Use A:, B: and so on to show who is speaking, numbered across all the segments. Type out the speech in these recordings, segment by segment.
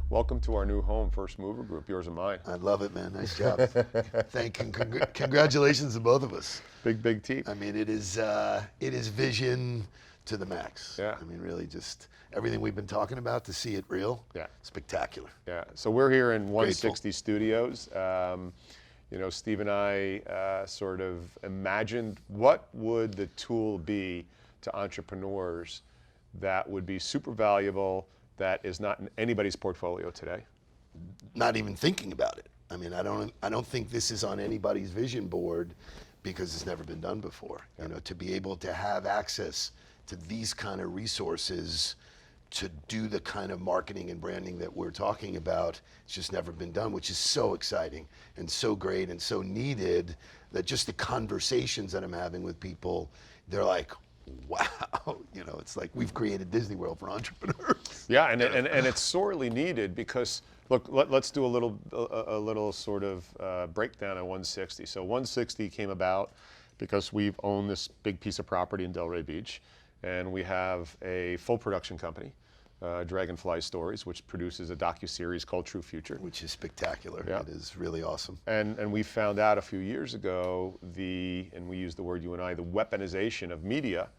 A: welcome to our new home, First Mover Group, yours and mine.
B: I love it, man. Nice job. Thank you. Congratulations to both of us.
A: Big team.
B: I mean, it is vision to the max.
A: Yeah.
B: I mean, really, just everything we've been talking about to see it real.
A: Yeah.
B: Spectacular.
A: Yeah. So we're here in 160
B: Grateful.
A: Studios. Steve and I sort of imagined what would the tool be to entrepreneurs that would be super valuable, that is not in anybody's portfolio today.
B: Not even thinking about it. I mean, I don't think this is on anybody's vision board because it's never been done before.
A: Yeah.
B: To be able to have access to these kind of resources to do the kind of marketing and branding that we're talking about, it's just never been done, which is so exciting and so great and so needed that just the conversations that I'm having with people, they're like, wow, it's like we've created Disney World for entrepreneurs.
A: Yeah, and it's sorely needed because look, let's do a little sort of breakdown on 160. So 160 came about because we've owned this big piece of property in Delray Beach, and we have a full production company, Dragonfly Stories, which produces a docuseries called True Future.
B: Which is spectacular.
A: Yeah.
B: It is really awesome.
A: And we found out a few years ago and we use the word you and I, the weaponization of media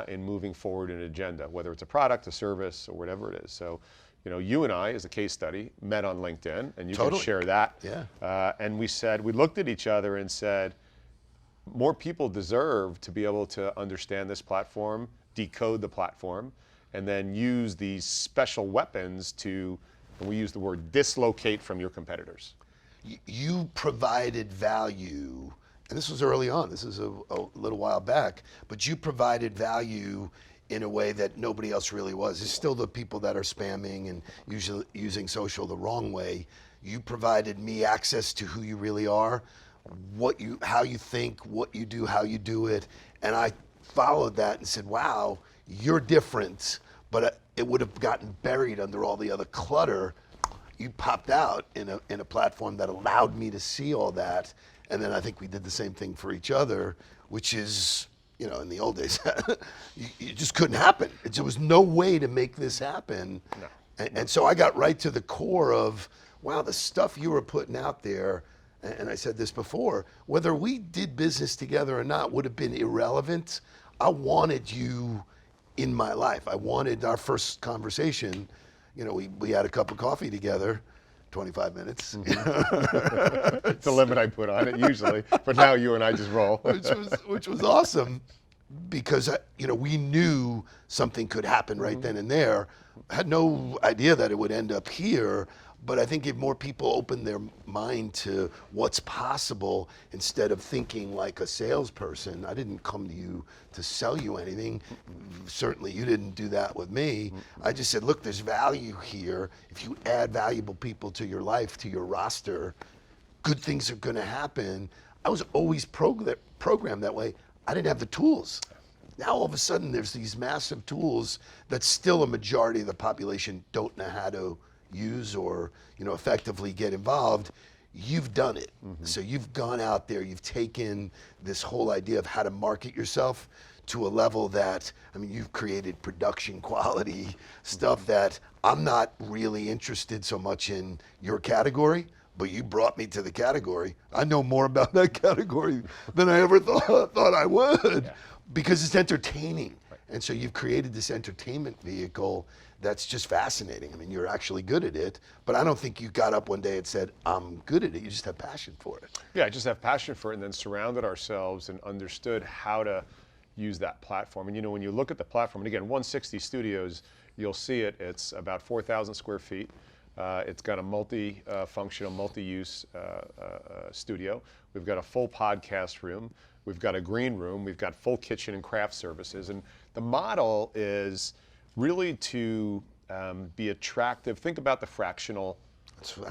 A: in moving forward an agenda, whether it's a product, a service, or whatever it is. So, you and I, as a case study, met on LinkedIn, and you can share that.
B: Yeah.
A: And we looked at each other and said, more people deserve to be able to understand this platform, decode the platform, and then use these special weapons to, and we use the word, dislocate from your competitors.
B: You provided value, and this was early on, this is a little while back, but you provided value in a way that nobody else really was. It's still the people that are spamming and usually using social the wrong way. You provided me access to who you really are, how you think, what you do, how you do it, and I followed that and said, wow, you're different, but it would have gotten buried under all the other clutter. You popped out in a platform that allowed me to see all that, and then I think we did the same thing for each other, which is, in the old days, you just couldn't happen. There was no way to make this happen.
A: No.
B: And so I got right to the core of, wow, the stuff you were putting out there, and I said this before, whether we did business together or not would have been irrelevant. I wanted you in my life. I wanted our first conversation, we had a cup of coffee together, 25 minutes.
A: Mm-hmm. It's the limit I put on it usually, but now you and I just roll.
B: which was awesome because, we knew something could happen right then and there. I had no idea that it would end up here, but I think if more people open their mind to what's possible instead of thinking like a salesperson, I didn't come to you to sell you anything. Certainly you didn't do that with me. I just said, look, there's value here. If you add valuable people to your life, to your roster, good things are gonna happen. I was always programmed that way. I didn't have the tools. Now all of a sudden there's these massive tools that still a majority of the population don't know how to use or effectively get involved. You've done it. Mm-hmm. So you've gone out there, you've taken this whole idea of how to market yourself to a level that, you've created production quality stuff that I'm not really interested so much in your category, but you brought me to the category. I know more about that category than I ever thought I would, because it's entertaining. Right. And so you've created this entertainment vehicle that's just fascinating. You're actually good at it, but I don't think you got up one day and said, I'm good at it. You just have passion for it.
A: Yeah, I just have passion for it, and then surrounded ourselves and understood how to use that platform. And when you look at the platform, and again, 160 Studios, you'll see it. It's about 4,000 square feet. It's got a multi-functional, multi-use studio. We've got a full podcast room. We've got a green room. We've got full kitchen and craft services. And the model is really to be attractive. Think about the fractional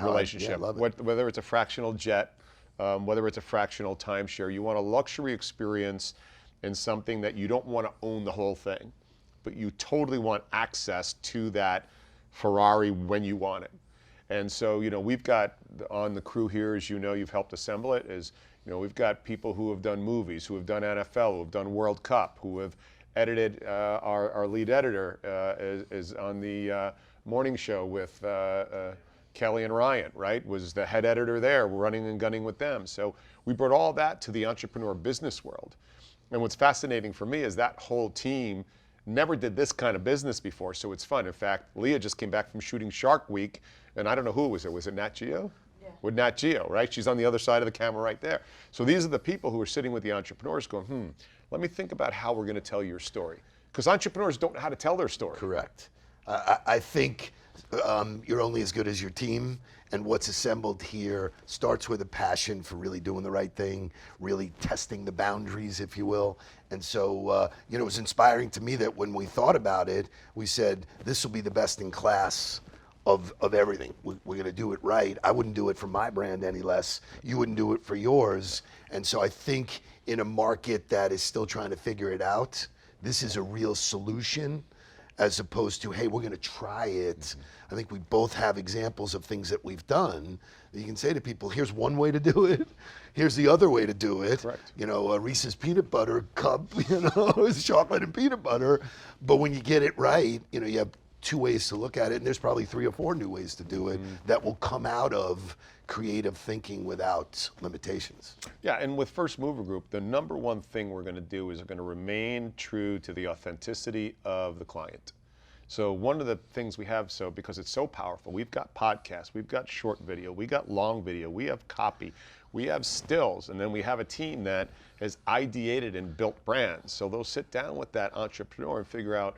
A: relationship. Whether it's a fractional jet, whether it's a fractional timeshare, you want a luxury experience in something that you don't want to own the whole thing, but you totally want access to that Ferrari when you want it. And so, we've got on the crew here, as you've helped assemble it, we've got people who have done movies, who have done NFL, who have done World Cup, who have edited, our lead editor is on the morning show with Kelly and Ryan, right? Was the head editor there, running and gunning with them. So we brought all that to the entrepreneur business world. And what's fascinating for me is that whole team never did this kind of business before, so it's fun. In fact, Leah just came back from shooting Shark Week, and I don't know who was it. Was it Nat Geo?
C: Yeah.
A: With Nat Geo, right? She's on the other side of the camera right there. So these are the people who are sitting with the entrepreneurs going, let me think about how we're going to tell your story. Because entrepreneurs don't know how to tell their story.
B: Correct. I think you're only as good as your team, and what's assembled here starts with a passion for really doing the right thing, really testing the boundaries, if you will. And so, it was inspiring to me that when we thought about it, we said, this will be the best in class of everything. We're going to do it right. I wouldn't do it for my brand any less. You wouldn't do it for yours. And so I think in a market that is still trying to figure it out, this is a real solution, as opposed to, hey, we're going to try it. I think we both have examples of things that we've done that you can say to people, here's one way to do it. Here's the other way to do it.
A: Correct.
B: A Reese's peanut butter cup, is chocolate and peanut butter. But when you get it right, you have two ways to look at it, and there's probably 3 or 4 new ways to do it that will come out of creative thinking without limitations.
A: Yeah, and with First Mover Group, the number one thing we're going to do is we're going to remain true to the authenticity of the client. So one of the things we have, because it's so powerful, we've got podcasts, we've got short video, we got long video, we have copy, we have stills, and then we have a team that has ideated and built brands. So they'll sit down with that entrepreneur and figure out,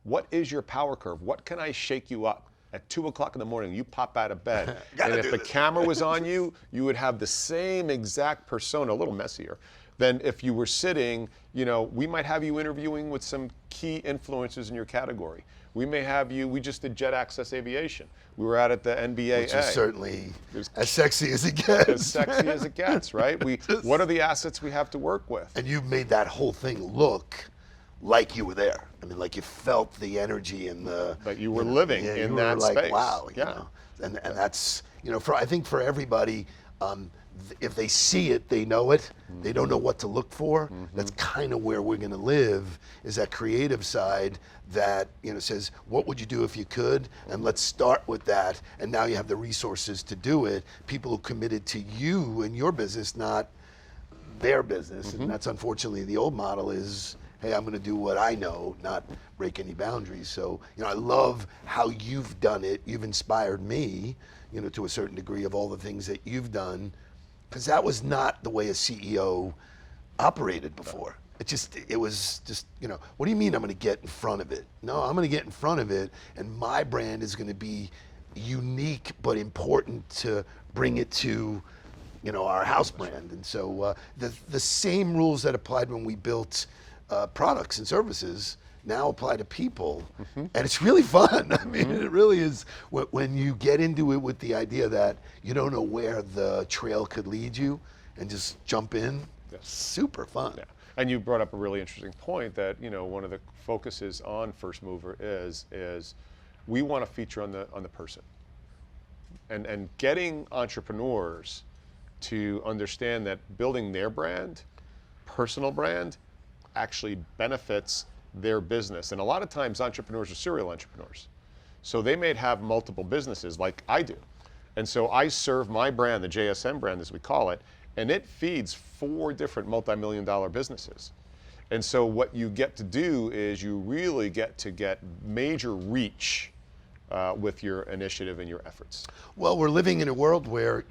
A: what is your power curve? What can I shake you up? At 2 o'clock in the morning, you pop out of bed, and if the camera was on you, you would have the same exact persona, a little messier, than if you were sitting, we might have you interviewing with some key influencers in your category. We may have you, we just did Jet Access Aviation. We were out at the NBAA.
B: Which is certainly as sexy as it gets.
A: As sexy as it gets, right? What are the assets we have to work with?
B: And you made that whole thing look like you were there. I mean, like you felt the energy and the.
A: But you were living in that
B: space.
A: space.
B: Wow.
A: Yeah.
B: And that's I think for everybody, if they see it, they know it. They don't know what to look for. That's kind of where we're going to live. Is that creative side that says, what would you do if you could? And let's start with that. And now you have the resources to do it. People who committed to you and your business, not their business. And that's unfortunately the old model is, hey, I'm going to do what I know, not break any boundaries. So, I love how you've done it. You've inspired me, to a certain degree of all the things that you've done, because that was not the way a CEO operated before. It was just, what do you mean I'm going to get in front of it? No, I'm going to get in front of it, and my brand is going to be unique but important to bring it to our house brand. And so the same rules that applied when we built products and services now apply to people, and it's really fun. I mean, it really is. When you get into it with the idea that you don't know where the trail could lead you, and just jump in, super fun.
A: Yeah. And you brought up a really interesting point that one of the focuses on First Mover is we want to feature on the person, and getting entrepreneurs to understand that building their brand, personal brand, actually benefits their business. And a lot of times entrepreneurs are serial entrepreneurs. So they may have multiple businesses like I do. And so I serve my brand, the JSM brand as we call it, and it feeds 4 different multi-million-dollar businesses. And so what you get to do is you really get to get major reach with your initiative and your efforts.
B: Well, we're living in a world where,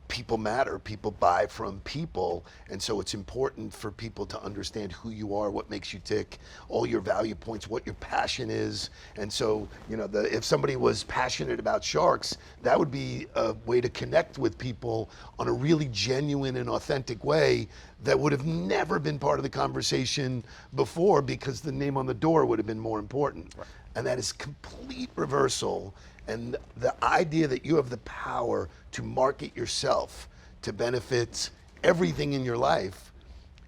B: people matter, people buy from people, and so it's important for people to understand who you are, what makes you tick, all your value points, what your passion is. And so, if somebody was passionate about sharks, that would be a way to connect with people on a really genuine and authentic way that would have never been part of the conversation before, because the name on the door would have been more important.
A: Right.
B: And that is complete reversal. And the idea that you have the power to market yourself to benefit everything in your life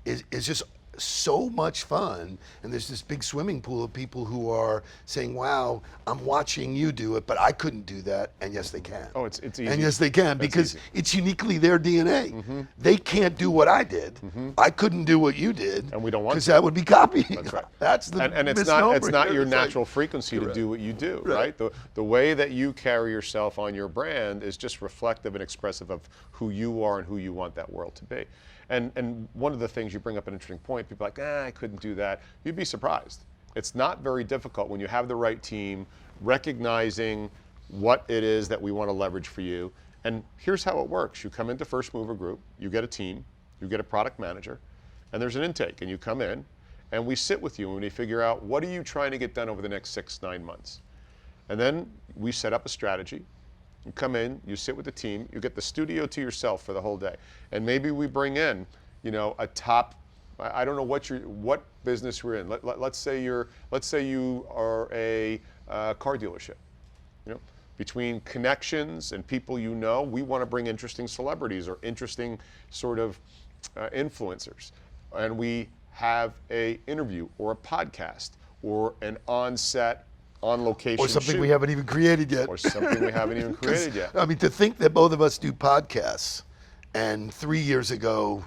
B: is just so much fun, and there's this big swimming pool of people who are saying, wow, I'm watching you do it, but I couldn't do that, and yes they can.
A: Oh, it's easy.
B: And yes they can, because
A: easy.
B: it's uniquely their DNA. They can't do what I did. I couldn't do what you did.
A: And we don't want
B: because
A: to.
B: that would be copying.
A: That's right.
B: That's the
A: and it's
B: misnomer
A: not
B: here.
A: your
B: It's like-
A: natural frequency to
B: Correct.
A: do what you do, right? The way that you carry yourself on your brand is just reflective and expressive of who you are and who you want that world to be. And one of the things, you bring up an interesting point, people are like, I couldn't do that. You'd be surprised. It's not very difficult when you have the right team, recognizing what it is that we want to leverage for you. And here's how it works. You come into First Mover Group, you get a team, you get a product manager, and there's an intake, and you come in, and we sit with you and we figure out, what are you trying to get done over the next 6-9 months? And then we set up a strategy. You come in, you sit with the team, you get the studio to yourself for the whole day. And maybe we bring in, a top, I don't know what business we're in. Let's say you are a car dealership. Between connections and people we want to bring interesting celebrities or interesting sort of influencers. And we have a interview or a podcast or an on-set, on-location
B: Or something
A: shoot.
B: we haven't even created yet.
A: Or something we haven't even created yet.
B: I mean, to think that both of us do podcasts, and 3 years ago,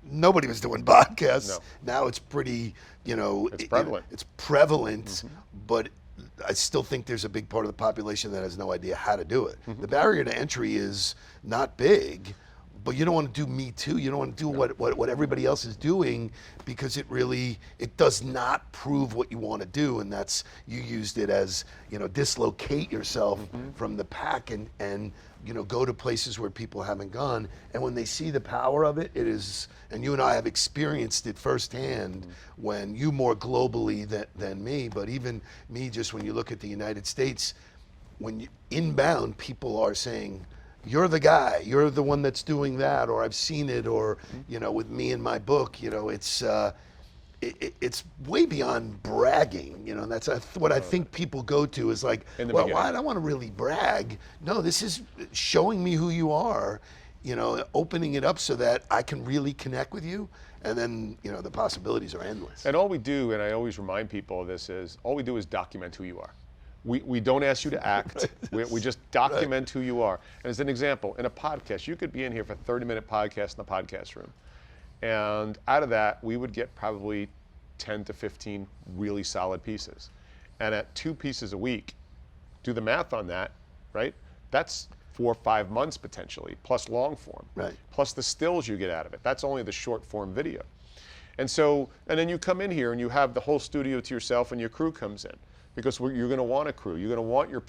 B: nobody was doing podcasts.
A: No.
B: Now it's pretty,
A: It's prevalent.
B: It's prevalent, but I still think there's a big part of the population that has no idea how to do it. The barrier to entry is not big, but you don't want to do Me Too. You don't want to do what everybody else is doing, because it does not prove what you want to do. And that's, you used it as, dislocate yourself from the pack and go to places where people haven't gone. And when they see the power of it, it is, and you and I have experienced it firsthand, when you more globally than me, but even me, just when you look at the United States, when you inbound, people are saying, you're the guy, you're the one that's doing that, or I've seen it, or, with me in my book, it's way beyond bragging, and that's what I think people go to is like, well, why do I want to really brag? No, this is showing me who you are, opening it up so that I can really connect with you, and then, the possibilities are endless.
A: And all we do, and I always remind people of this, is all we do is document who you are. We don't ask you to act. We just document who you are. And as an example, in a podcast, you could be in here for a 30-minute podcast in the podcast room. And out of that, we would get probably 10 to 15 really solid pieces. And at 2 pieces a week, do the math on that, right? That's 4 or 5 months potentially, plus long form,
B: Right.
A: plus the stills you get out of it. That's only the short form video. And then you come in here and you have the whole studio to yourself, and your crew comes in. Because you're going to want a crew. You're going to want your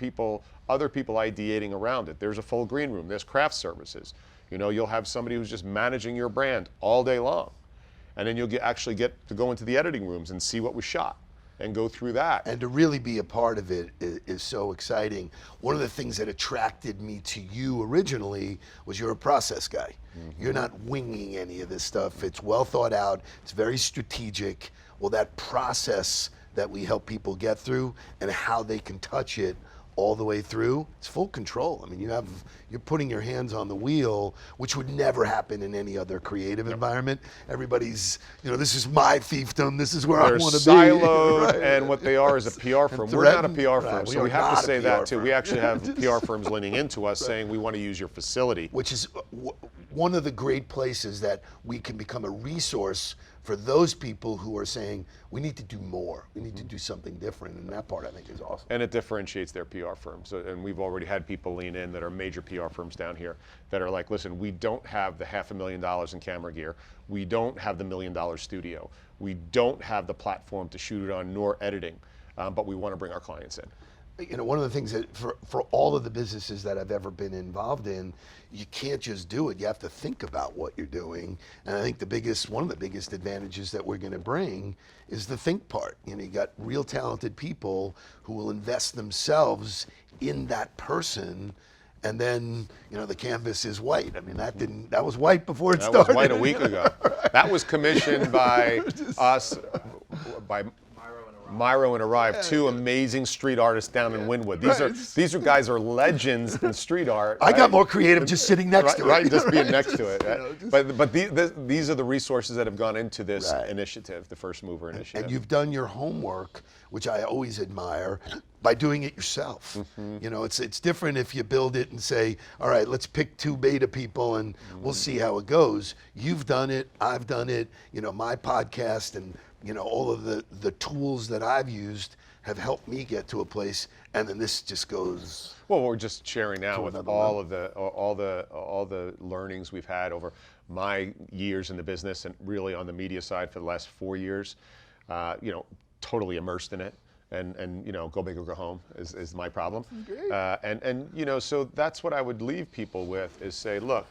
A: other people ideating around it. There's a full green room. There's craft services. You'll have somebody who's just managing your brand all day long. And then you'll actually get to go into the editing rooms and see what was shot and go through that.
B: And to really be a part of it is so exciting. One of the things that attracted me to you originally was you're a process guy. You're not winging any of this stuff. It's well thought out. It's very strategic. Well, that process that we help people get through and how they can touch it all the way through, it's full control. I mean, you're putting your hands on the wheel, which would never happen in any other creative environment. Everybody's, this is my fiefdom, this is where I want to be.
A: They're siloed,
B: Right.
A: and what they are is a PR firm. We're not a PR firm, so we have to say that too. We actually have PR firms leaning into us saying, we want to use your facility.
B: Which is one of the great places that we can become a resource for those people who are saying, we need to do more. We need to do something different. And that part, I think, is awesome.
A: And it differentiates their PR firms. And we've already had people lean in that are major PR firms down here that are like, listen, we don't have the $500,000 in camera gear. We don't have the $1 million studio. We don't have the platform to shoot it on, nor editing. But we want to bring our clients in.
B: One of the things that for all of the businesses that I've ever been involved in, you can't just do it. You have to think about what you're doing. And I think one of the biggest advantages that we're going to bring is the think part. You got real talented people who will invest themselves in that person. And then, the canvas is white. I mean, that was white before it started.
A: That was white a week ago. That was commissioned by us, by Myro and Arrive, two amazing street artists down in Wynwood. These are guys are legends in street art.
B: I got more creative just sitting next to it.
A: Right, just being next to it. But these are the resources that have gone into this initiative, the First Mover Initiative.
B: And you've done your homework, which I always admire, by doing it yourself. You know, it's different if you build it and say, all right, let's pick 2 beta people and we'll see how it goes. You've done it, I've done it, you know, my podcast and, you know, all of the tools that I've used have helped me get to a place, and then this just goes.
A: Well, we're just sharing now with all the learnings we've had over my years in the business and really on the media side for the last 4 years. You know, totally immersed in it. And you know, go big or go home is my problem. And you know, so that's what I would leave people with is say, look,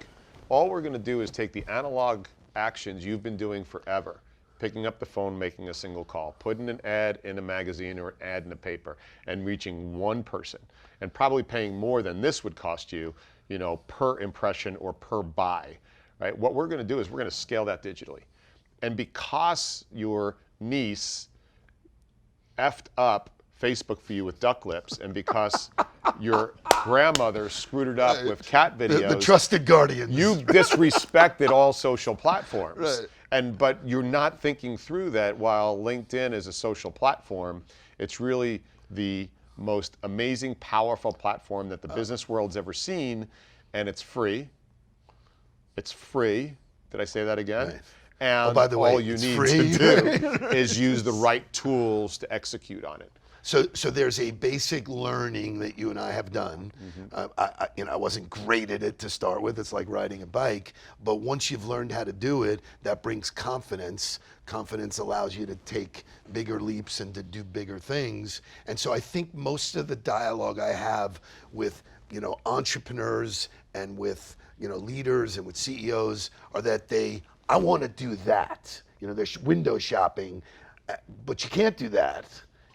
A: all we're going to do is take the analog actions you've been doing forever, picking up the phone, making a single call, putting an ad in a magazine or an ad in a paper, and reaching one person, and probably paying more than this would cost you, you know, per impression or per buy, right? What we're going to do is we're going to scale that digitally, and because your niece effed up Facebook for you with duck lips, and because your grandmother screwed it up with cat videos,
B: the trusted guardian,
A: you disrespected all social platforms.
B: Right.
A: But you're not thinking through that while LinkedIn is a social platform, it's really the most amazing, powerful platform that the business world's ever seen, and it's free. It's free. Did I say that again?
B: Right.
A: And
B: by the way,
A: all you need
B: free.
A: to do is use the right tools to execute on it.
B: So there's a basic learning that you and I have done. I wasn't great at it to start with. It's like riding a bike. But once you've learned how to do it, that brings confidence. Confidence allows you to take bigger leaps and to do bigger things. And so I think most of the dialogue I have with, you know, entrepreneurs and with, you know, leaders and with CEOs are that I want to do that. You know, there's window shopping, but you can't do that.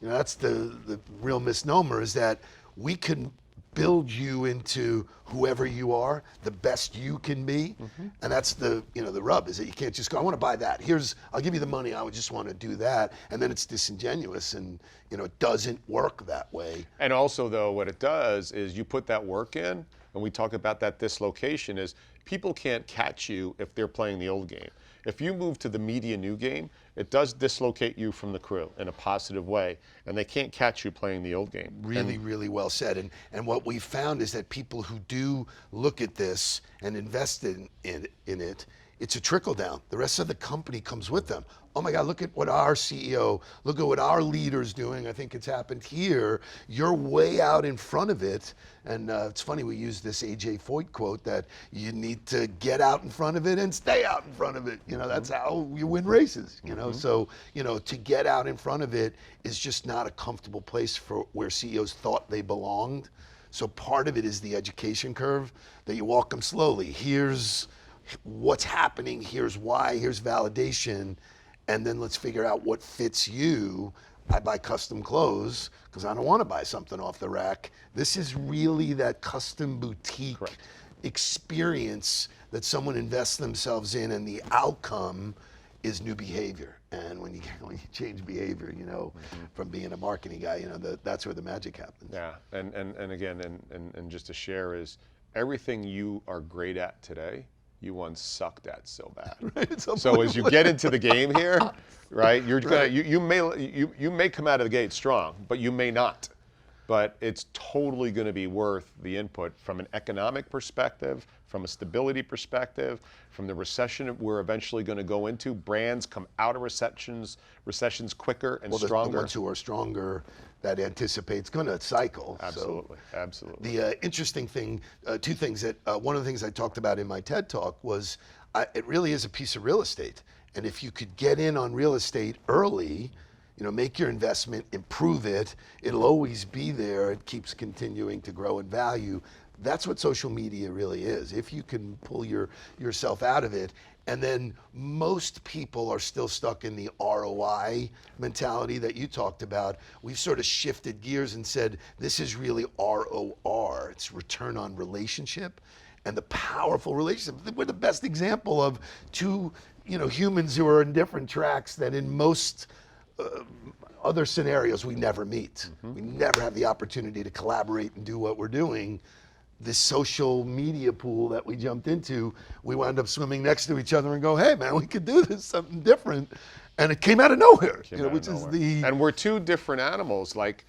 B: You know, that's the real misnomer, is that we can build you into whoever you are, the best you can be. And that's the rub, is that you can't just go, I want to buy that. I'll give you the money, I would just want to do that. And then it's disingenuous, and, you know, it doesn't work that way.
A: And also, though, what it does is you put that work in, and we talk about that dislocation, is people can't catch you if they're playing the old game. If you move to the media new game, it does dislocate you from the crew in a positive way, and they can't catch you playing the old game.
B: Really well said. And what we found is that people who do look at this and invest in it, it's a trickle down. The rest of the company comes with them. Oh my God, look at what our CEO, look at what our leader's doing. I think it's happened here. You're way out in front of it. And it's funny, we use this A.J. Foyt quote that you need to get out in front of it and stay out in front of it. You know, that's how you win races, you know. So, you know, to get out in front of it is just not a comfortable place for where CEOs thought they belonged. So part of it is the education curve, that you walk them slowly. Here's what's happening, here's why, here's validation, and then let's figure out what fits you. I buy custom clothes because I don't want to buy something off the rack. This is really that custom boutique experience that someone invests themselves in, and the outcome is new behavior. And when you change behavior, you know, from being a marketing guy, you know, that's where the magic happens.
A: Yeah, and again, and just to share is, everything you are great at today, you once sucked at so bad.
B: Right,
A: so as you get into the game here, right, you're gonna you may come out of the gate strong, but you may not. But it's totally going to be worth the input from an economic perspective, from a stability perspective, from the recession we're eventually going to go into. Brands come out of recessions quicker and stronger.
B: The ones who are stronger, that anticipates going to cycle.
A: Absolutely,
B: so
A: absolutely.
B: The interesting thing, 2 things that, one of the things I talked about in my TED Talk was, it really is a piece of real estate. And if you could get in on real estate early, you know, make your investment, improve it, it'll always be there. It keeps continuing to grow in value. That's what social media really is. If you can pull yourself out of it. And then most people are still stuck in the ROI mentality that you talked about. We've sort of shifted gears and said, this is really ROR. It's return on relationship, and the powerful relationship. We're the best example of 2, you know, humans who are in different tracks that in most other scenarios we never meet. We never have the opportunity to collaborate and do what we're doing. This social media pool that we jumped into, we wound up swimming next to each other and go, hey man, we could do this, something different. And it came out of nowhere, which is the...
A: And we're two different animals. Like,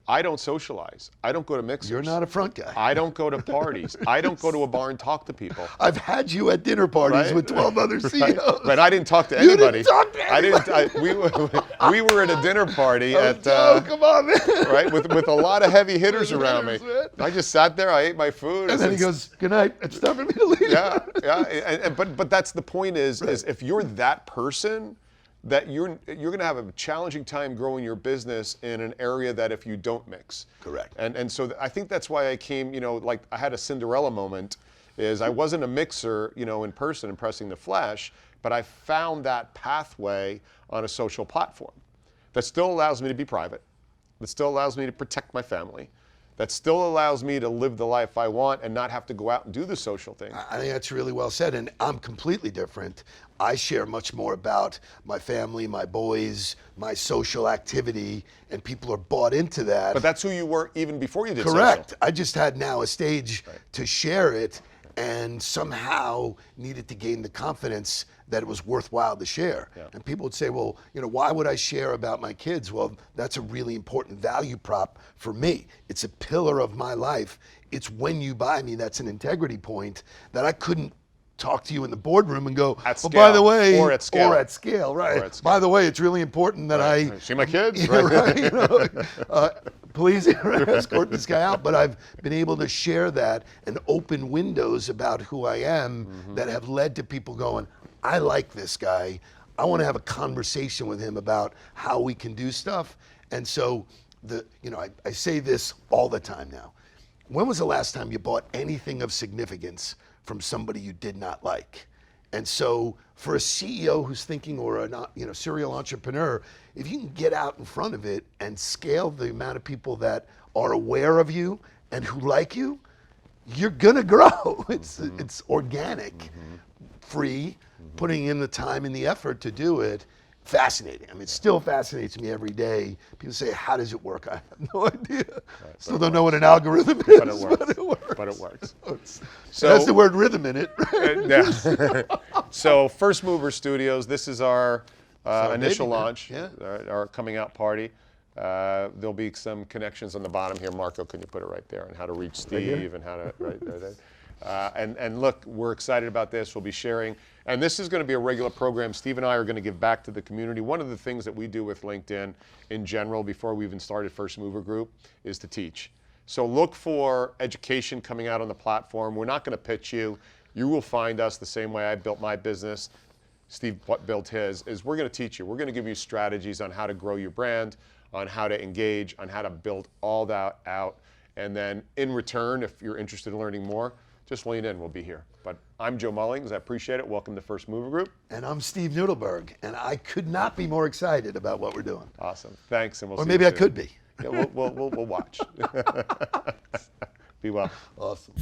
A: I don't socialize. I don't go to mixers.
B: You're not a front guy.
A: I don't go to parties. I don't go to a bar and talk to people.
B: I've had you at dinner parties with 12 other CEOs.
A: But I didn't talk to anybody.
B: You didn't talk to anybody.
A: We were at a dinner party at
B: come on, man.
A: right with a lot of heavy hitters around me. I just sat there. I ate my food.
B: And then he goes, "Good night. It's time for me to leave."
A: Yeah, yeah. But that's the point is if you're that person, that you're going to have a challenging time growing your business in an area that if you don't mix.
B: Correct.
A: And so I think that's why I came, like I had a Cinderella moment, is I wasn't a mixer, in person impressing the flesh, but I found that pathway on a social platform that still allows me to be private, that still allows me to protect my family, that still allows me to live the life I want and not have to go out and do the social thing.
B: I think that's really well said, and I'm completely different. I share much more about my family, my boys, my social activity, and people are bought into that.
A: But that's who you were even before you did
B: Correct.
A: social.
B: I just had now a stage to share it, and somehow needed to gain the confidence that it was worthwhile to share.
A: Yeah.
B: And people would say, well, why would I share about my kids? Well, that's a really important value prop for me. It's a pillar of my life. It's when you buy me, that's an integrity point that I couldn't talk to you in the boardroom and go,
A: at scale,
B: by the way,
A: or at scale,
B: right?
A: Or at scale.
B: By the way, it's really important that I
A: see my kids,
B: please escort this guy out. But I've been able to share that and open windows about who I am that have led to people going, I like this guy. I want to have a conversation with him about how we can do stuff. And so I say this all the time now. When was the last time you bought anything of significance from somebody you did not like? And so for a CEO who's thinking, or a serial entrepreneur, if you can get out in front of it and scale the amount of people that are aware of you and who like you, you're gonna grow. It's organic, free, putting in the time and the effort to do it. Fascinating. I mean, it still fascinates me every day. People say, how does it work? I have no idea. Still don't know what an algorithm is, but it works.
A: But it works.
B: So that's the word rhythm in it.
A: Yeah. So First Mover Studios, this is our initial launch, our coming out party. There'll be some connections on the bottom here. Marco, can you put it right there, and how to reach Steve and how to, right there. And look, we're excited about this. We'll be sharing. And this is going to be a regular program. Steve and I are going to give back to the community. One of the things that we do with LinkedIn in general, before we even started First Mover Group, is to teach. So look for education coming out on the platform. We're not going to pitch you. You will find us the same way I built my business. Steve built his, is we're going to teach you. We're going to give you strategies on how to grow your brand, on how to engage, on how to build all that out. And then in return, if you're interested in learning more, just lean in, we'll be here. But I'm Joe Mullings, I appreciate it. Welcome to First Mover Group.
B: And I'm Steve Noodleberg, and I could not be more excited about what we're doing.
A: Awesome, thanks, and we'll see you
B: Or maybe I
A: soon.
B: could be.
A: Yeah, we'll watch. Be well.
B: Awesome.